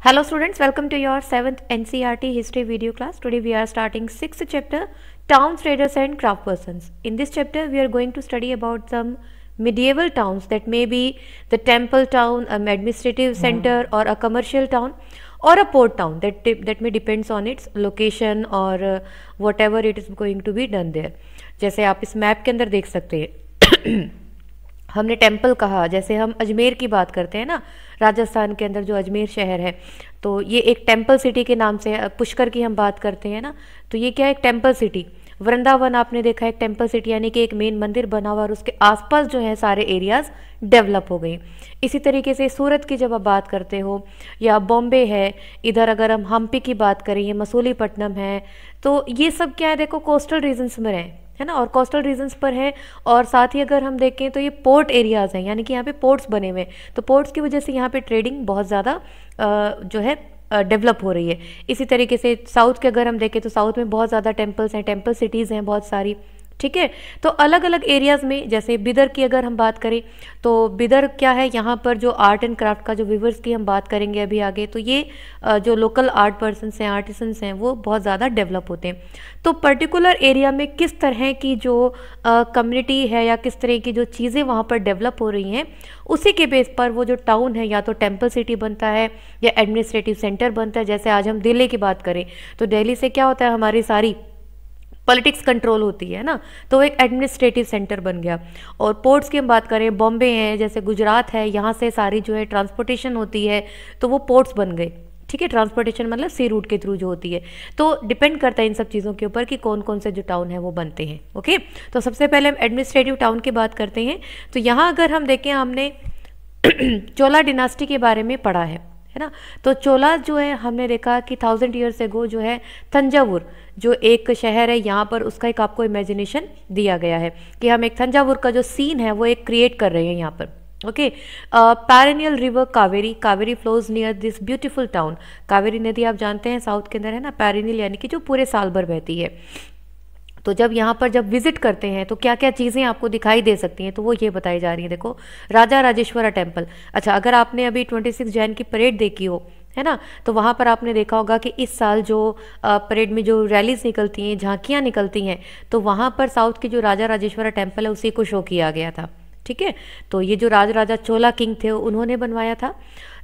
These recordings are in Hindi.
Hello students, welcome to your 7th NCERT history video class. Today we are starting 6th chapter, towns, traders and craftspersons. In this chapter we are going to study about some medieval towns, that may be the temple town, an administrative center or a commercial town or a port town, that may depends on its location or whatever it is going to be done there. जैसे आप इस मैप के अंदर देख सकते हैं हमने टेम्पल कहा, जैसे हम अजमेर की बात करते हैं ना, राजस्थान के अंदर जो अजमेर शहर है तो ये एक टेम्पल सिटी के नाम से, पुष्कर की हम बात करते हैं ना, तो ये क्या है, एक टेम्पल सिटी। वृंदावन आपने देखा एक टेम्पल सिटी, यानी कि एक मेन मंदिर बना हुआ और उसके आसपास जो है सारे एरियाज डेवलप हो गए। इसी तरीके से सूरत की जब आप बात करते हो या बॉम्बे है, इधर अगर हम हम्पी की बात करें, ये मसूलीपट्टनम है, तो ये सब क्या है, देखो कोस्टल रीजन्स में रहे है ना, और कोस्टल रीजन्स पर है। और साथ ही अगर हम देखें तो ये पोर्ट एरियाज़ हैं, यानी कि यहाँ पे पोर्ट्स बने हुए हैं, तो पोर्ट्स की वजह से यहाँ पे ट्रेडिंग बहुत ज़्यादा जो है डेवलप हो रही है। इसी तरीके से साउथ के अगर हम देखें तो साउथ में बहुत ज़्यादा टेम्पल्स हैं, टेम्पल सिटीज़ हैं बहुत सारी, ठीक है। तो अलग अलग एरियाज़ में, जैसे बिदर की अगर हम बात करें तो बिदर क्या है, यहाँ पर जो आर्ट एंड क्राफ्ट का, जो वीवर्स की हम बात करेंगे अभी आगे, तो ये जो लोकल आर्ट पर्सन्स हैं, आर्टिसंस हैं, वो बहुत ज़्यादा डेवलप होते हैं। तो पर्टिकुलर एरिया में किस तरह की जो कम्युनिटी है या किस तरह की जो चीज़ें वहाँ पर डेवलप हो रही हैं, उसी के बेस पर वो जो टाउन है या तो टेम्पल सिटी बनता है या एडमिनिस्ट्रेटिव सेंटर बनता है। जैसे आज हम दिल्ली की बात करें तो दिल्ली से क्या होता है, हमारी सारी पॉलिटिक्स कंट्रोल होती है ना, तो एक एडमिनिस्ट्रेटिव सेंटर बन गया। और पोर्ट्स की हम बात करें, बॉम्बे है, जैसे गुजरात है, यहाँ से सारी जो है ट्रांसपोर्टेशन होती है, तो वो पोर्ट्स बन गए, ठीक है। ट्रांसपोर्टेशन मतलब सी रूट के थ्रू जो होती है, तो डिपेंड करता है इन सब चीज़ों के ऊपर कि कौन कौन से जो टाउन है वो बनते हैं। ओके, तो सबसे पहले हम एडमिनिस्ट्रेटिव टाउन की बात करते हैं। तो यहाँ अगर हम देखें, हमने चोला डिनास्टी के बारे में पढ़ा है ना, तो चोला जो है हमने देखा कि 1000 ईयर्स एगो जो है तंजावुर जो एक शहर है, यहाँ पर उसका एक आपको इमेजिनेशन दिया गया है कि हम एक तंजावुर का जो सीन है वो एक क्रिएट कर रहे हैं यहाँ पर। Okay, perennial river Kaveri flows near this beautiful town. Kaveri नदी आप जानते हैं साउथ के अंदर है ना, पैरेनियल यानी कि जो पूरे साल भर बहती है। तो जब यहाँ पर जब विजिट करते हैं तो क्या क्या चीज़ें आपको दिखाई दे सकती हैं, तो वो ये बताई जा रही है। देखो, राजा राजेश्वरा टेम्पल। अच्छा, अगर आपने अभी 26 जैन की परेड देखी हो, है ना, तो वहाँ पर आपने देखा होगा कि इस साल जो परेड में जो रैलीज निकलती हैं, झांकियाँ निकलती हैं, तो वहाँ पर साउथ की जो राजा राजेश्वरा टेम्पल है उसी को शो किया गया था, ठीक है। तो ये जो राजा चोला किंग थे उन्होंने बनवाया था।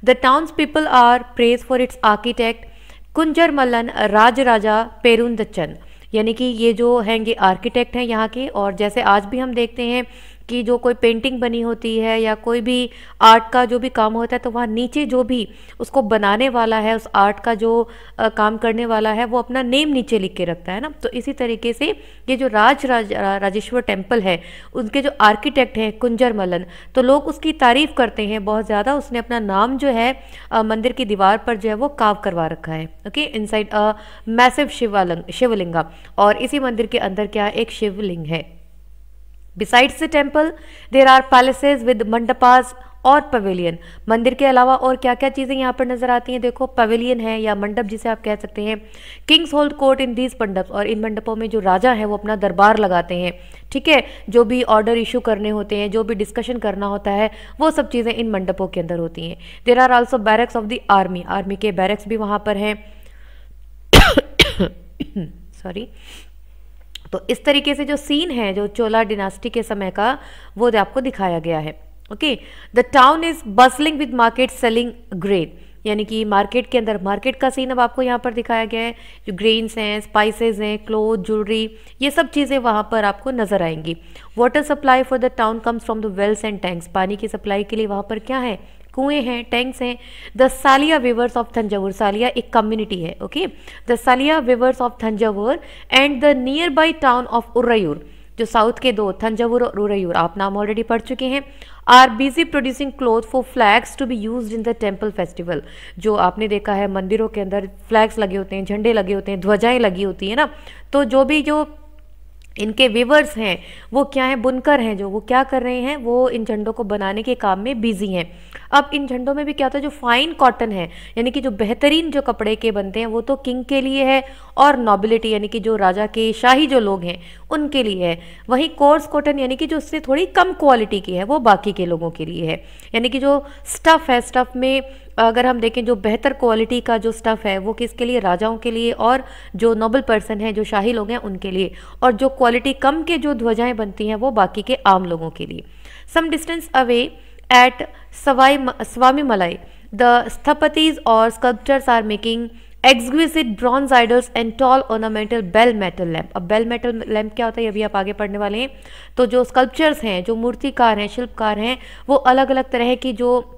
The town's people are praised for its architect Kunjara Mallan Raja Perunthachan, यानी कि ये जो हैं ये आर्किटेक्ट हैं यहाँ के। और जैसे आज भी हम देखते हैं कि जो कोई पेंटिंग बनी होती है या कोई भी आर्ट का जो भी काम होता है, तो वहाँ नीचे जो भी उसको बनाने वाला है, उस आर्ट का जो काम करने वाला है, वो अपना नेम नीचे लिख के रखता है ना। तो इसी तरीके से ये जो राजेश्वर टेम्पल है, उनके जो आर्किटेक्ट हैं कुंजर मल्लन, तो लोग उसकी तारीफ करते हैं बहुत ज़्यादा। उसने अपना नाम जो है मंदिर की दीवार पर जो है वो काव करवा रखा है, okay, inside a massive Shivalinga. और इसी मंदिर के अंदर क्या, एक शिवलिंग है। Besides the temple, there are palaces with mandapas और पवेलियन। मंदिर के अलावा और क्या क्या चीज़ें यहाँ पर नजर आती हैं, देखो पवेलियन है या मंडप जिसे आप कह सकते हैं। Kings hold court in these mandaps, और इन मंडपों में जो राजा है वो अपना दरबार लगाते हैं, ठीक है। जो भी ऑर्डर इशू करने होते हैं, जो भी डिस्कशन करना होता है, वो सब चीज़ें इन मंडपों के अंदर होती हैं। There are also barracks of the army के बैरक्स भी वहाँ पर हैं। सॉरी। तो इस तरीके से जो सीन है जो चोला डिनास्टी के समय का, वो आपको दिखाया गया है। Okay, the town is bustling with market selling grain, यानी कि मार्केट के अंदर, मार्केट का सीन अब आपको यहाँ पर दिखाया गया है। जो ग्रेन्स हैं, स्पाइसेस हैं, क्लोथ, ज्वेलरी, ये सब चीज़ें वहाँ पर आपको नजर आएंगी। Water supply for the town comes from the wells and tanks, पानी की सप्लाई के लिए वहाँ पर क्या है, कुएं हैं, टैंक्स हैं। The Saliya weavers of Thanjavur, Saliya एक कम्युनिटी है, okay. The Saliya weavers of Thanjavur and the nearby town of Uraiyur, जो साउथ के दो तंजावुर और उरैयूर आप नाम ऑलरेडी पढ़ चुके हैं, are busy producing cloth for flags to be used in the temple festival. जो आपने देखा है मंदिरों के अंदर फ्लैग्स लगे होते हैं, झंडे लगे होते हैं, ध्वजाएं लगी होती है ना, तो जो इनके वीवर्स हैं वो क्या हैं, बुनकर हैं, जो वो क्या कर रहे हैं, वो इन झंडों को बनाने के काम में बिजी हैं। अब इन झंडों में भी क्या होता है, जो फाइन कॉटन है, यानी कि जो बेहतरीन जो कपड़े के बनते हैं, वो तो किंग के लिए है और नॉबिलिटी यानी कि जो राजा के शाही जो लोग हैं उनके लिए है। वहीं कोर्स कॉटन यानी कि जो उससे थोड़ी कम क्वालिटी की है वो बाकी के लोगों के लिए है। यानी कि जो स्टफ़ है, स्टफ़ में अगर हम देखें जो बेहतर क्वालिटी का जो स्टफ़ है वो किसके लिए, राजाओं के लिए, और जो नोबल पर्सन हैं, जो शाही लोग हैं, उनके लिए, और जो क्वालिटी कम के जो ध्वजाएं बनती हैं वो बाकी के आम लोगों के लिए। Some distance away at Swamimalai the sthapatis और sculptors are making exquisite bronze idols and tall ornamental bell metal lamp. अब बेल मेटल लैम्प क्या होता है, अभी आप आगे पढ़ने वाले हैं। तो जो स्कल्पचर्स हैं, जो मूर्तिकार हैं, शिल्पकार हैं, वो अलग अलग तरह की जो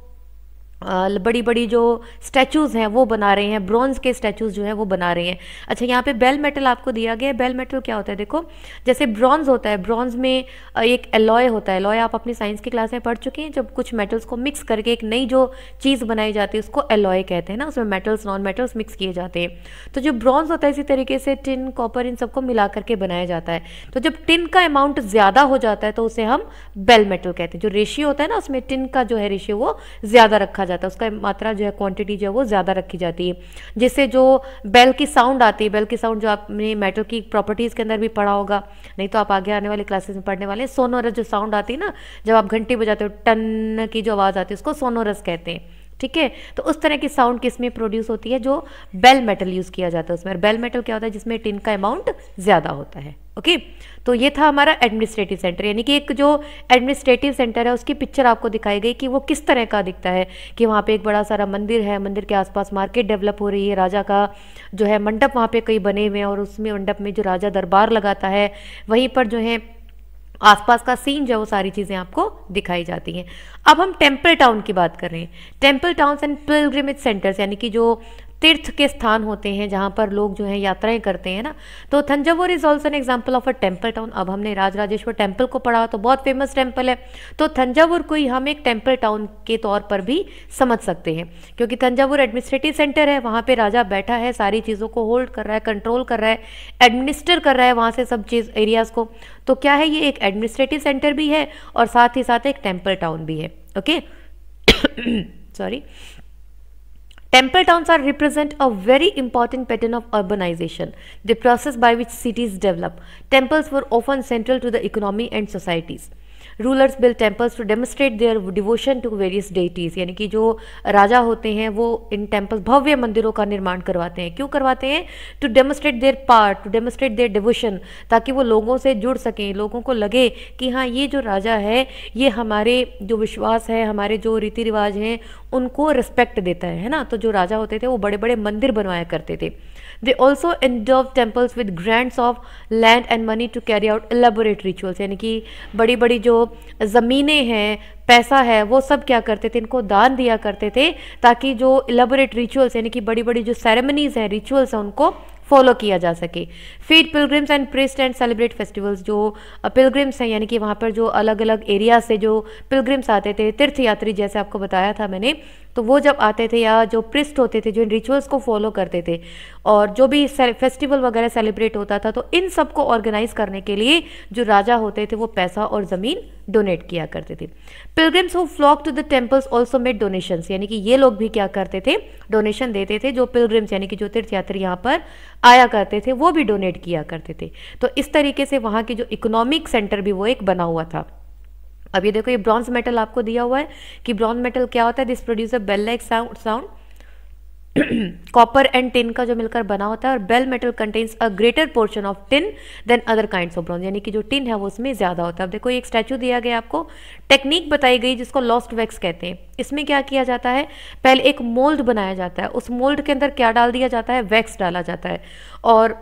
बड़ी बड़ी जो स्टैचूज़ हैं वो बना रहे हैं, ब्रॉन्ज के स्टैचूज़ जो हैं वो बना रहे हैं। अच्छा, यहाँ पे बेल मेटल आपको दिया गया है। बेल मेटल क्या होता है, देखो जैसे ब्रॉन्ज होता है, ब्रॉन्ज में एक एलॉय होता है। एलॉय आप अपनी साइंस की क्लास में पढ़ चुके हैं, जब कुछ मेटल्स को मिक्स करके एक नई जो चीज़ बनाई जाती है उसको एलॉय कहते हैं ना, उसमें मेटल्स नॉन मेटल्स मिक्स किए जाते हैं। तो जो ब्रॉन्ज होता है इसी तरीके से टिन, कॉपर, इन सबको मिला करके बनाया जाता है। तो जब टिन का अमाउंट ज़्यादा हो जाता है तो उसे हम बेल मेटल कहते हैं। जो रेशियो होता है ना उसमें टिन का जो है रेशियो वो ज़्यादा रखा जाता है, उसका मात्रा जो है क्वांटिटी जो है वो ज़्यादा रखी जाती है, जिससे जो बेल की साउंड आती है, बेल की साउंड जो आपने मेटल की प्रॉपर्टीज़ के अंदर भी पढ़ा होगा, नहीं तो आप आगे आने वाले क्लासेस में पढ़ने वाले हैं। सोनोरस जो साउंड आती है ना, जब आप घंटी बजाते हो टन की जो आवाज़ आती है उसको सोनोरस कहते हैं। ठीक है, तो उस तरह की साउंड किसमें प्रोड्यूस होती है, जो बेल मेटल यूज़ किया जाता है उसमें। बेल मेटल क्या होता है, जिसमें टिन का अमाउंट ज़्यादा होता है। ओके, तो ये था हमारा एडमिनिस्ट्रेटिव सेंटर, यानी कि एक जो एडमिनिस्ट्रेटिव सेंटर है उसकी पिक्चर आपको दिखाई गई कि वो किस तरह का दिखता है, कि वहाँ पे एक बड़ा सारा मंदिर है, मंदिर के आसपास मार्केट डेवलप हो रही है, राजा का जो है मंडप वहाँ पे कई बने हुए हैं, और उसमें मंडप में जो राजा दरबार लगाता है वहीं पर जो है आसपास का सीन जो है वो सारी चीज़ें आपको दिखाई जाती हैं। अब हम टेम्पल टाउन की बात कर रहे हैं। Temple towns and pilgrimage centres, यानी कि जो तीर्थ के स्थान होते हैं जहाँ पर लोग जो है यात्राएं करते हैं ना, तो Thanjavur is also an example of a temple town. अब हमने राजराजेश्वर टेम्पल को पढ़ा, तो बहुत फेमस टेम्पल है, तो थंजावुर को ही हम एक टेम्पल टाउन के तौर पर भी समझ सकते हैं, क्योंकि थंजावुर एडमिनिस्ट्रेटिव सेंटर है, वहाँ पे राजा बैठा है, सारी चीज़ों को होल्ड कर रहा है, कंट्रोल कर रहा है, एडमिनिस्टर कर रहा है वहाँ से सब चीज़ एरियाज़ को। तो क्या है, ये एक एडमिनिस्ट्रेटिव सेंटर भी है और साथ ही साथ एक टेम्पल टाउन भी है। Okay, sorry. Temple towns are represent a very important pattern of urbanization, the process by which cities develop. Temples were often central to the economy and societies. Rulers build temples to demonstrate their devotion to various deities, यानी कि जो राजा होते हैं वो इन टेम्पल्स, भव्य मंदिरों का निर्माण करवाते हैं। क्यों करवाते हैं, to demonstrate their part, to demonstrate their devotion, ताकि वो लोगों से जुड़ सकें, लोगों को लगे कि हाँ ये जो राजा है ये हमारे जो विश्वास है, हमारे जो रीति रिवाज हैं उनको रिस्पेक्ट देता है ना। तो जो राजा होते थे वो बड़े बड़े मंदिर बनवाया करते थे। They also endowed temples with grants of land and money to carry out elaborate rituals, यानी कि बड़ी बड़ी जो ज़मीनें हैं, पैसा है, वो सब क्या करते थे, इनको दान दिया करते थे, ताकि जो elaborate rituals यानी कि बड़ी बड़ी जो सेरेमनीज हैं, रिचुअल्स हैं, उनको फॉलो किया जा सके। Feed pilgrims and priest and celebrate festivals, जो पिलग्रिम्स हैं यानी कि वहाँ पर जो अलग अलग एरिया से जो पिलग्रिम्स आते थे, तीर्थयात्री जैसे आपको बताया था मैंने, तो वो जब आते थे, या जो प्रिस्ट होते थे जो इन रिचुअल्स को फॉलो करते थे, और जो भी फेस्टिवल वगैरह सेलिब्रेट होता था, तो इन सब को ऑर्गेनाइज करने के लिए जो राजा होते थे वो पैसा और ज़मीन डोनेट किया करते थे। Pilgrims who flock to the temples also made donations, यानी कि ये लोग भी क्या करते थे, डोनेशन देते थे। जो पिलग्रिम्स यानी कि जो तीर्थयात्री यहाँ पर आया करते थे वो भी डोनेट किया करते थे। तो इस तरीके से वहाँ की जो इकोनॉमिक सेंटर भी वो एक बना हुआ था। अब ये देखो, ये ब्रॉन्ज मेटल आपको दिया हुआ है कि ब्रॉन्ज मेटल क्या होता है, this produce a bell like sound. Copper and tin का जो मिलकर बना होता है, और bell metal contains a greater portion of tin than other kinds of bronze, यानी कि जो टिन है वो उसमें ज़्यादा होता है। अब देखो, एक स्टैचू दिया गया आपको, टेक्निक बताई गई जिसको लॉस्ट वैक्स कहते हैं। इसमें क्या किया जाता है, पहले एक मोल्ड बनाया जाता है, उस मोल्ड के अंदर क्या डाल दिया जाता है, वैक्स डाला जाता है, और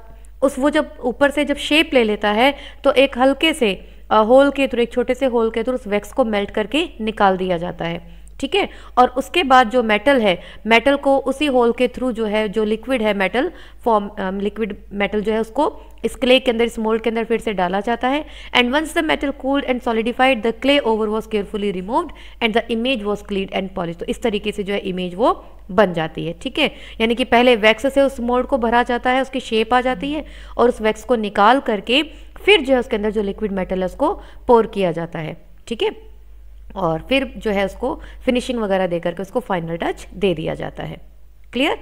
वो जब ऊपर से जब शेप ले लेता है तो एक हल्के से होल के थ्रू, एक छोटे से होल के थ्रू उस वैक्स को मेल्ट करके निकाल दिया जाता है। ठीक है, और उसके बाद जो मेटल है, मेटल को उसी होल के थ्रू जो है, जो लिक्विड है मेटल फॉर्म, लिक्विड मेटल जो है उसको इस क्ले के अंदर, इस मोल्ड के अंदर फिर से डाला जाता है। And once the metal cooled and solidified, the clay over was carefully removed and the image was cleaned and polish. तो इस तरीके से जो है इमेज वो बन जाती है। ठीक है, यानी कि पहले वैक्स से उस मोल्ड को भरा जाता है, उसकी शेप आ जाती है, और उस वैक्स को निकाल करके फिर जो है उसके अंदर जो लिक्विड मेटल है उसको पोर किया जाता है। ठीक है, और फिर जो है उसको फिनिशिंग वगैरह दे करके उसको फाइनल टच दे दिया जाता है। क्लियर।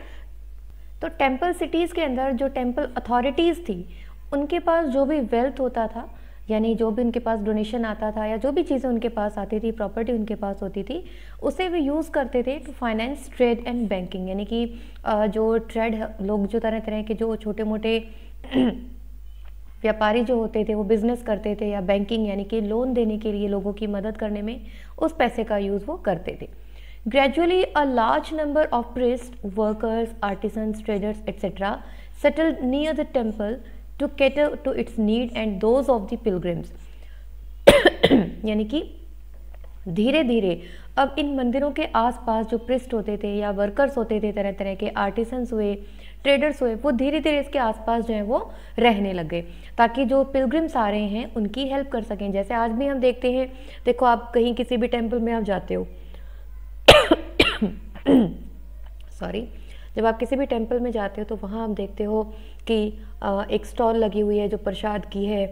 तो टेम्पल सिटीज़ के अंदर जो टेम्पल अथॉरिटीज़ थी उनके पास जो भी वेल्थ होता था, यानी जो भी उनके पास डोनेशन आता था या जो भी चीज़ें उनके पास आती थी, प्रॉपर्टी उनके पास होती थी, उसे वे यूज़ करते थे to finance trade and banking. यानी कि जो ट्रेड लोग जो तरह तरह के जो छोटे मोटे व्यापारी जो होते थे वो बिजनेस करते थे, या बैंकिंग यानी कि लोन देने के लिए लोगों की मदद करने में उस पैसे का यूज़ वो करते थे। Gradually a large number of priest, workers, artisans, traders etcetera settled near the temple to cater to its need and those of the pilgrims. यानी कि धीरे धीरे अब इन मंदिरों के आसपास जो प्रिस्ट होते थे या वर्कर्स होते थे, तरह तरह के आर्टिसंस हुए, ट्रेडर्स हुए, वो धीरे धीरे इसके आसपास जो है वो रहने लग गए, ताकि जो पिलग्रिम्स आ रहे हैं उनकी हेल्प कर सकें। जैसे आज भी हम देखते हैं, देखो आप कहीं किसी भी टेम्पल में आप जाते हो सॉरी, जब आप किसी भी टेम्पल में जाते हो तो वहाँ आप देखते हो कि एक स्टॉल लगी हुई है जो प्रसाद की है,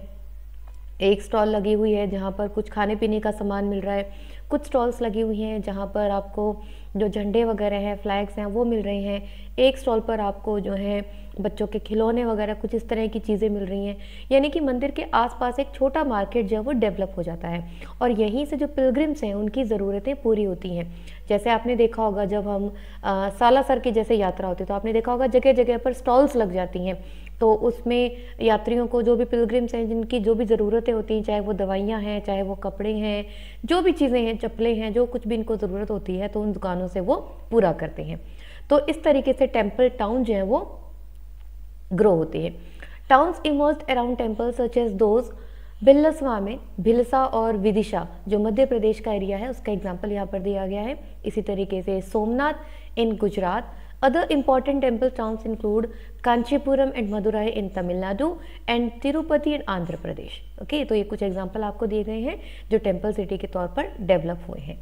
एक स्टॉल लगी हुई है जहाँ पर कुछ खाने पीने का सामान मिल रहा है, कुछ स्टॉल्स लगी हुई हैं जहाँ पर आपको जो झंडे वगैरह हैं, फ्लैग्स हैं, वो मिल रहे हैं, एक स्टॉल पर आपको जो है बच्चों के खिलौने वगैरह कुछ इस तरह की चीज़ें मिल रही हैं। यानी कि मंदिर के आसपास एक छोटा मार्केट जो है वो डेवलप हो जाता है, और यहीं से जो पिलग्रिम्स हैं उनकी ज़रूरतें पूरी होती हैं। जैसे आपने देखा होगा जब हम सालासर की जैसे यात्रा होती है तो आपने देखा होगा जगह जगह पर स्टॉल्स लग जाती हैं, तो उसमें यात्रियों को, जो भी पिलग्रिम्स हैं, जिनकी जो भी ज़रूरतें होती हैं, चाहे वो दवाइयाँ हैं, चाहे वो कपड़े हैं, जो भी चीज़ें हैं, चप्पलें हैं, जो कुछ भी इनको ज़रूरत होती है तो उन दुकानों से वो पूरा करते हैं। तो इस तरीके से टेम्पल टाउन जो है वो ग्रो होती है। Towns emerged around temple such as those Bhillasvamin में, भिलसा और विदिशा जो मध्य प्रदेश का एरिया है उसका एग्जाम्पल यहाँ पर दिया गया है। इसी तरीके से Somnath in Gujarat. Other important temple towns include Kanchipuram and Madurai in Tamil Nadu and Tirupati in Andhra Pradesh. Okay, तो ये कुछ एग्जाम्पल आपको दिए गए हैं जो टेम्पल सिटी के तौर पर डेवलप हुए हैं।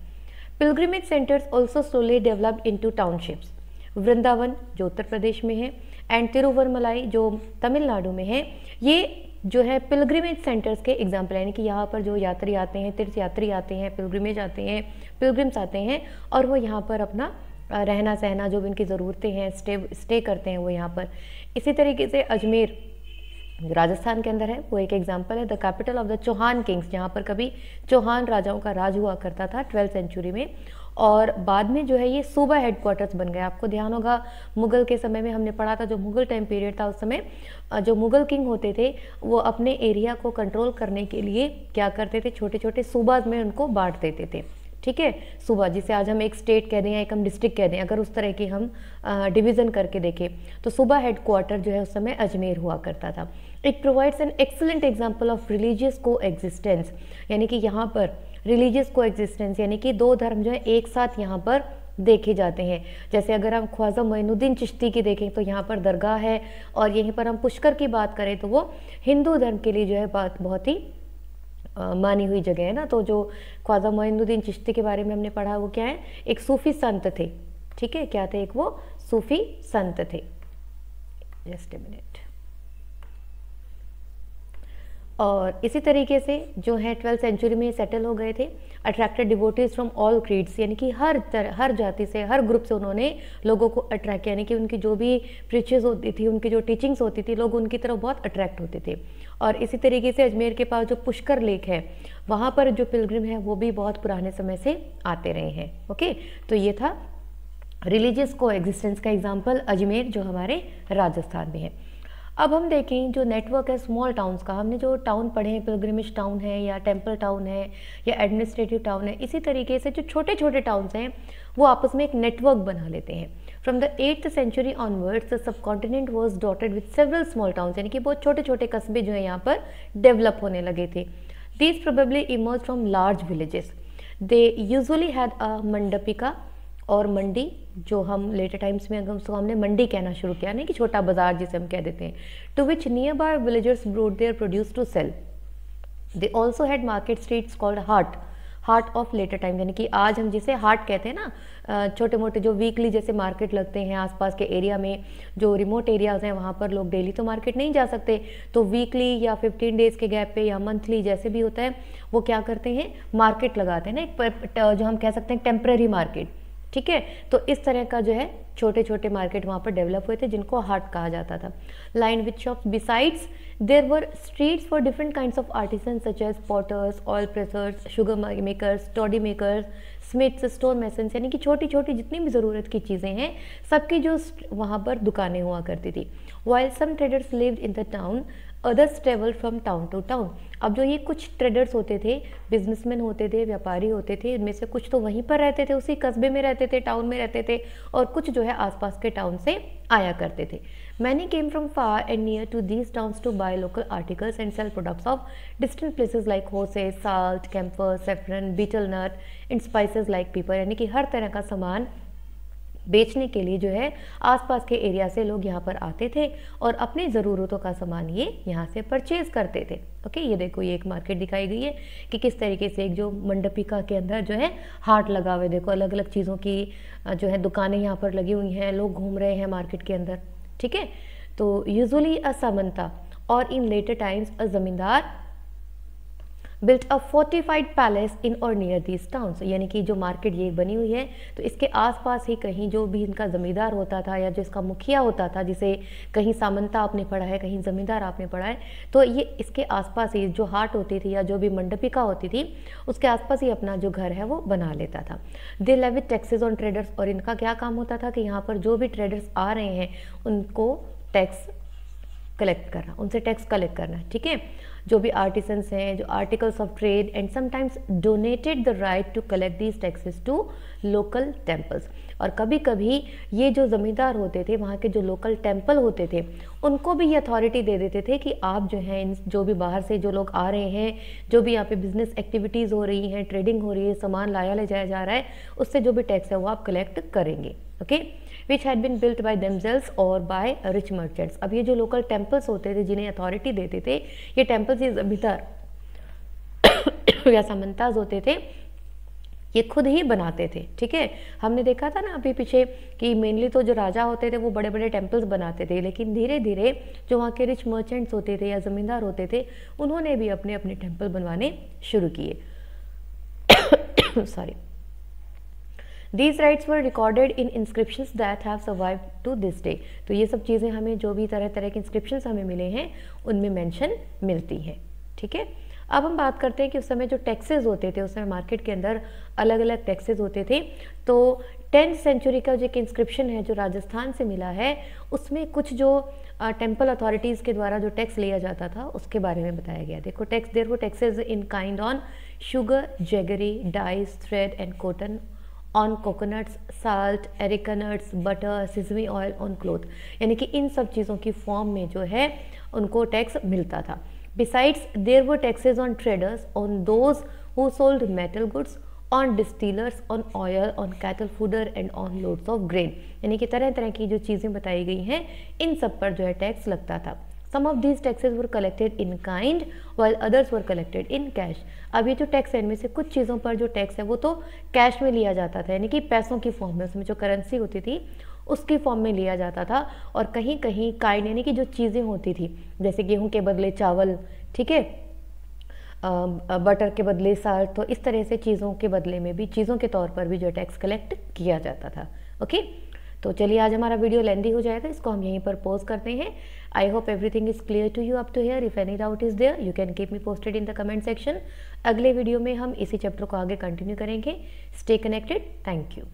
Pilgrimage centres also slowly developed into townships. Vrindavan जो उत्तर प्रदेश में है एंड तिरुवरमलाई जो तमिलनाडु में है, ये जो है पिलग्रिमेज सेंटर्स के एग्जाम्पल, यानी कि यहाँ पर जो यात्री आते हैं, तीर्थ यात्री आते हैं, पिलग्रिमेज आते हैं, पिलग्रिम्स आते हैं और वो यहाँ पर अपना रहना सहना जो भी उनकी ज़रूरतें हैं स्टे करते हैं वो यहाँ पर। इसी तरीके से अजमेर राजस्थान के अंदर है, वो एक एग्जांपल है। The capital of the Chauhan kings, जहाँ पर कभी चौहान राजाओं का राज हुआ करता था 12th सेंचुरी में, और बाद में जो है ये सूबा हेडक्वार्टर्स बन गया। आपको ध्यान होगा मुगल के समय में हमने पढ़ा था, जो मुगल टाइम पीरियड था उस समय जो मुगल किंग होते थे वो अपने एरिया को कंट्रोल करने के लिए क्या करते थे, छोटे छोटे सूबाज में उनको बांट देते थे। ठीक है, सूबा जिसे आज हम एक स्टेट कह दें या एक हम डिस्ट्रिक्ट कह दें, अगर उस तरह की हम डिवीज़न करके देखें तो सूबा हेडक्वार्टर जो है उस समय अजमेर हुआ करता था। It provides an excellent example of religious को एग्जिस्टेंस, यानी कि यहाँ पर रिलीजियस को एग्जिस्टेंस यानी कि दो धर्म जो है एक साथ यहाँ पर देखे जाते हैं। जैसे अगर हम ख्वाजा मोइनुद्दीन चिश्ती की देखें तो यहाँ पर दरगाह है, और यहीं पर हम पुष्कर की बात करें तो वो हिंदू धर्म के लिए जो है बात बहुत ही मानी हुई जगह है ना। तो जो ख्वाजा मोइनुद्दीन चिश्ती के बारे में हमने पढ़ा वो क्या है, एक सूफी संत थे। ठीक है, क्या थे, एक वो सूफी संत थे। Just a minute. और इसी तरीके से जो है 12th सेंचुरी में सेटल हो गए थे। Attracted devotees from all creeds, यानी कि हर जाति से, हर ग्रुप से उन्होंने लोगों को अट्रैक्ट किया, यानी कि उनकी जो भी प्रीचेस होती थी, उनकी जो टीचिंग्स होती थी, लोग उनकी तरफ बहुत अट्रैक्ट होते थे। और इसी तरीके से अजमेर के पास जो पुष्कर लेक है वहाँ पर जो पिलग्रिम है वो भी बहुत पुराने समय से आते रहे हैं। ओके, तो ये था रिलीजियस को एग्जिस्टेंस का एग्जाम्पल अजमेर जो हमारे राजस्थान में है। अब हम देखें जो नेटवर्क है स्मॉल टाउन्स का। हमने जो टाउन पढ़े हैं, पिलग्रिमेज टाउन है या टेम्पल टाउन है या एडमिनिस्ट्रेटिव टाउन है, इसी तरीके से जो छोटे छोटे टाउन्स हैं वो आपस में एक नेटवर्क बना लेते हैं। From the 8th century onwards the subcontinent was dotted with several small towns, यानी कि बहुत छोटे छोटे कस्बे जो है यहाँ पर डेवलप होने लगे थे। These probably emerge from large villages. They usually had a mandapika और मंडी, जो हम लेटर टाइम्स में अगर उसको हमने मंडी कहना शुरू किया, नहीं कि छोटा बाजार जिसे हम कह देते हैं, to which nearby villagers brought their produce to sell. They also had market streets called heart of later time, यानी कि आज हम जिसे हार्ट कहते हैं ना, छोटे मोटे जो वीकली जैसे मार्केट लगते हैं आसपास के एरिया में, जो रिमोट एरियाज़ हैं वहाँ पर लोग डेली तो मार्केट नहीं जा सकते, तो वीकली या 15 डेज़ के गैप पे या मंथली जैसे भी होता है वो क्या करते हैं, मार्केट लगाते हैं ना, एक जो हम कह सकते हैं टेम्पररी मार्केट। ठीक है। तो इस तरह का जो है छोटे छोटे मार्केट वहाँ पर डेवलप हुए थे जिनको हाट कहा जाता था। Lined with shops besides there were streets for different kinds of artisan such as potters, oil pressers, sugar makers, toddy makers, smiths, stone masons, यानी कि छोटी छोटी जितनी भी ज़रूरत की चीज़ें हैं सबकी जो वहाँ पर दुकानें हुआ करती थी। While some traders lived in the town, others travel from town to town. अब जो ये कुछ ट्रेडर्स होते थे, बिजनेसमैन होते थे, व्यापारी होते थे, इनमें से कुछ तो वहीं पर रहते थे, उसी कस्बे में रहते थे, टाउन में रहते थे, और कुछ जो है आसपास के टाउन से आया करते थे। Many came from far and near to these towns to buy local articles and sell products of distant places like horses, salt, camphor, saffron, betel nut and spices like pepper, यानी कि हर तरह का सामान बेचने के लिए जो है आसपास के एरिया से लोग यहाँ पर आते थे और अपनी ज़रूरतों का सामान ये यहाँ से परचेज़ करते थे। ओके, ये देखो ये एक मार्केट दिखाई गई है कि किस तरीके से एक जो मंडपिका के अंदर जो है हाट लगा हुआ है। देखो अलग अलग चीज़ों की जो है दुकानें यहाँ पर लगी हुई हैं, लोग घूम रहे हैं मार्केट के अंदर। ठीक है, तो यूजुअली अ सामंता और इन लेटर टाइम्स अ जमींदार बिल्ट अ फोर्टिफाइड पैलेस इन और नियर दीज टाउन्स, यानी कि जो मार्केट ये बनी हुई है तो इसके आसपास ही कहीं जो भी इनका ज़मींदार होता था या जो इसका मुखिया होता था, जिसे कहीं सामंता आपने पढ़ा है, कहीं ज़मींदार आपने पढ़ा है, तो ये इसके आसपास ही जो हाट होती थी या जो भी मंडपिका होती थी उसके आसपास ही अपना जो घर है वो बना लेता था। दे लेविड टैक्सेस ऑन ट्रेडर्स, और इनका क्या काम होता था कि यहाँ पर जो भी ट्रेडर्स आ रहे हैं उनको टैक्स कलेक्ट करना, उनसे टैक्स कलेक्ट करना। ठीक है, जो भी आर्टिसंस हैं, जो articles of trade, and sometimes donated the right to collect these taxes to local temples, और कभी कभी ये जो ज़मींदार होते थे वहाँ के जो लोकल टेम्पल होते थे उनको भी ये अथॉरिटी दे देते थे कि आप जो हैं जो भी बाहर से जो लोग आ रहे हैं, जो भी यहाँ पे बिजनेस एक्टिविटीज़ हो रही हैं, ट्रेडिंग हो रही है, सामान लाया ले जाया जा रहा है, उससे जो भी टैक्स है वो आप कलेक्ट करेंगे। Okay, which had been built by themselves और बाय रिच मर्चेंट्स। अब ये जो लोकल टेम्पल्स होते थे जिन्हें अथॉरिटी देते थे, ये टेम्पल्स ये जमींदार या सामंताज होते थे, ये खुद ही बनाते थे। ठीक है, हमने देखा था ना अभी पीछे कि मेनली तो जो राजा होते थे वो बड़े बड़े टेम्पल्स बनाते थे, लेकिन धीरे धीरे जो वहाँ के रिच मर्चेंट्स होते थे या ज़मींदार होते थे उन्होंने भी अपने अपने टेम्पल बनवाने शुरू किए। Sorry, These rights were recorded in inscriptions that have survived to this day। तो ये सब चीज़ें हमें जो भी तरह तरह के इंस्क्रिप्शंस हमें मिले हैं उनमें मेंशन मिलती हैं। ठीक है, अब हम बात करते हैं कि उस समय जो टैक्सेस होते थे, उस समय मार्केट के अंदर अलग अलग टैक्सेस होते थे। तो 10th सेंचुरी का जो एक इंस्क्रिप्शन है जो राजस्थान से मिला है उसमें कुछ जो टेम्पल अथॉरिटीज़ के द्वारा जो टैक्स लिया जाता था उसके बारे में बताया गया। देखो tax, there were taxes in kind on sugar, jaggery, dyes, thread and cotton, on coconuts, salt, areca nuts, butter, sesame oil, on cloth, यानी कि इन सब चीज़ों की फॉर्म में जो है उनको टैक्स मिलता था। Besides there were taxes on traders, on those who sold metal goods, on distillers, on oil, on cattle fodder and on loads of grain, यानी कि तरह तरह की जो चीज़ें बताई गई हैं इन सब पर जो है टैक्स लगता था। Some of these taxes were collected in kind while others were collected in cash। अब ये जो टैक्स है इनमें से कुछ चीज़ों पर जो टैक्स है वो तो कैश में लिया जाता था, यानी कि पैसों की फॉर्म में, उसमें जो करेंसी होती थी उसकी फॉर्म में लिया जाता था, और कहीं कहीं काइंड यानी कि जो चीज़ें होती थी जैसे गेहूं के बदले चावल, ठीक है, बटर के बदले साल्ट, तो इस तरह से चीज़ों के बदले में भी, चीज़ों के तौर पर भी जो टैक्स कलेक्ट किया जाता था। ओके, तो चलिए आज हमारा वीडियो लेंदी हो जाएगा, इसको हम यहीं पर पॉज करते हैं। I hope everything is clear to you up to here. If any doubt is there you can keep me posted in the comment section. अगले वीडियो में हम इसी चैप्टर को आगे कंटिन्यू करेंगे। Stay connected. Thank you.